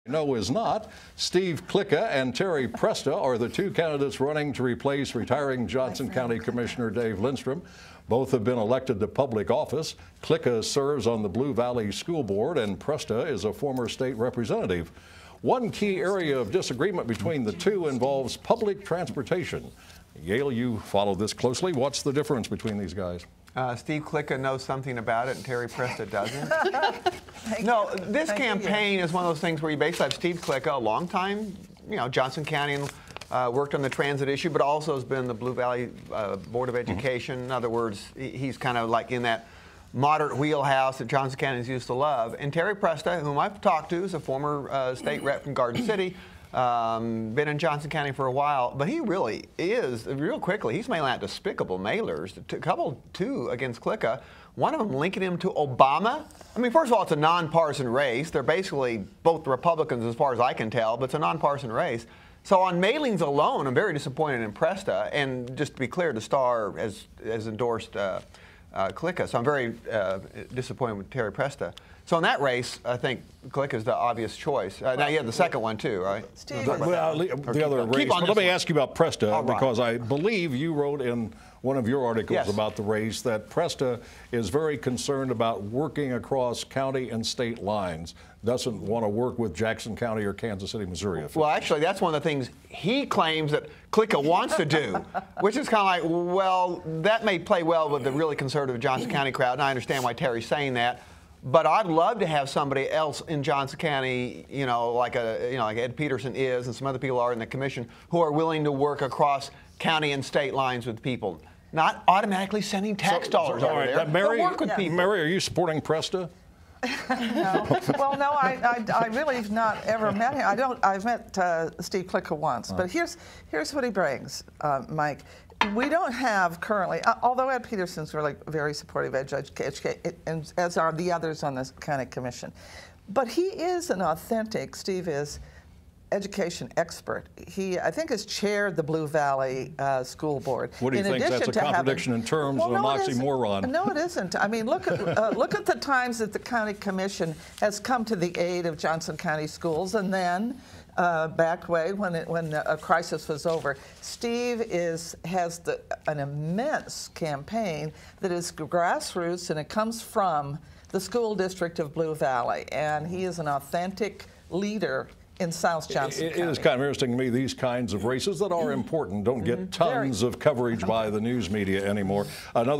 No is not. Steve Klika and Terry Presta are the two candidates running to replace retiring Johnson County Commissioner Dave Lindstrom. Both have been elected to public office. Klika serves on the Blue Valley School Board and Presta is a former state representative. One key area of disagreement between the two involves public transportation. Yale, you follow this closely. What's the difference between these guys? Steve Klika knows something about it and Terry Presta doesn't. No, this campaign is one of those things where you basically have Steve Klika, a long time, Johnson County, worked on the transit issue, but also has been the Blue Valley Board of Education. In other words, he's kind of like in that moderate wheelhouse that Johnson County used to love. And Terry Presta, whom I've talked to, is a former state rep from Garden City. Been in Johnson County for a while, but he really is, real quickly, he's mailing out despicable mailers, two against Klika, one of them linking him to Obama. I mean, first of all, it's a nonpartisan race. They're basically both Republicans as far as I can tell, but it's a nonpartisan race. So on mailings alone, I'm very disappointed in Presta, and just to be clear, the Star has endorsed Klika, so I'm very disappointed with Terry Presta. So in that race, I think Klika is the obvious choice. Now you have the second one too, right? Steve, the other race. But let me ask you about Presta, because I believe you wrote in one of your articles about the race that Presta is very concerned about working across county and state lines. Doesn't want to work with Jackson County or Kansas City, Missouri. Well, actually, that's one of the things he claims that Klika wants to do, which is kind of like, well, that may play well with the really conservative Johnson County crowd, and I understand why Terry's saying that. But I'd love to have somebody else in Johnson County, like Ed Peterson is, and some other people are in the commission, who are willing to work across county and state lines with people, not automatically sending tax dollars over there. Mary, work with people. Mary, are you supporting Presta? No. Well, no, I really have not ever met him. I've met Steve Klika once, but here's what he brings, Mike. We don't have currently, although Ed Peterson's really very supportive of education, as are the others on this county commission, but he is an authentic, Steve is, education expert. He, I think, has chaired the Blue Valley School Board. What do you think? That's a contradiction in terms of an oxymoron. No, it isn't. I mean, look at the times that the county commission has come to the aid of Johnson County schools, and then back way when a crisis was over. Steve has an immense campaign that is grassroots, and it comes from the school district of Blue Valley, and he is an authentic leader in South Johnson County. It is kind of interesting to me, these kinds of races that are important don't get tons of coverage by the news media anymore. Another